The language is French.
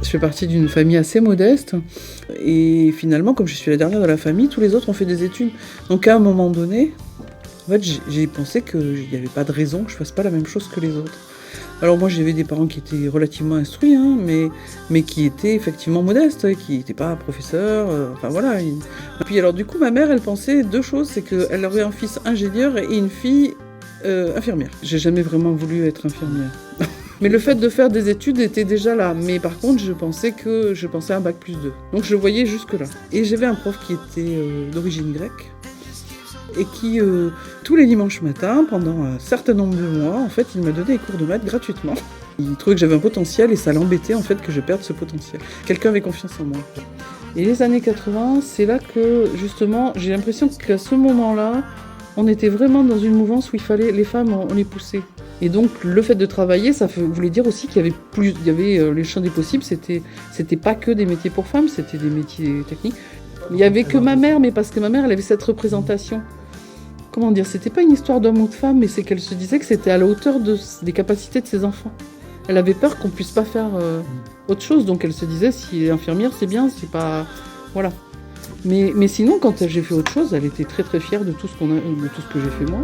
Je fais partie d'une famille assez modeste et finalement, comme je suis la dernière de la famille, tous les autres ont fait des études. Donc à un moment donné, en fait, j'ai pensé qu'il n'y avait pas de raison que je fasse pas la même chose que les autres. Alors moi, j'avais des parents qui étaient relativement instruits, hein, mais qui étaient effectivement modestes, qui n'étaient pas professeurs, enfin voilà. Et puis alors du coup, ma mère, elle pensait deux choses, c'est qu'elle aurait un fils ingénieur et une fille infirmière. J'ai jamais vraiment voulu être infirmière. Mais le fait de faire des études était déjà là. Mais par contre, je pensais à un bac+2. Donc je le voyais jusque-là. Et j'avais un prof qui était d'origine grecque et qui, tous les dimanches matins, pendant un certain nombre de mois, en fait, il m'a donné des cours de maths gratuitement. Il trouvait que j'avais un potentiel et ça l'embêtait en fait que je perde ce potentiel. Quelqu'un avait confiance en moi. Et les années 80, c'est là que justement, j'ai l'impression qu'à ce moment-là, on était vraiment dans une mouvance où les femmes, on les poussait. Et donc le fait de travailler, ça voulait dire aussi qu'il y avait les champs des possibles, c'était pas que des métiers pour femmes, c'était des métiers techniques. Il y avait que ma mère, mais parce que ma mère, elle avait cette représentation. Comment dire, c'était pas une histoire d'homme ou de femme, mais c'est qu'elle se disait que c'était à la hauteur des capacités de ses enfants. Elle avait peur qu'on puisse pas faire autre chose, donc elle se disait si elle est infirmière, c'est bien, c'est pas... Voilà. Mais sinon, quand j'ai fait autre chose, elle était très très fière de tout ce que j'ai fait moi.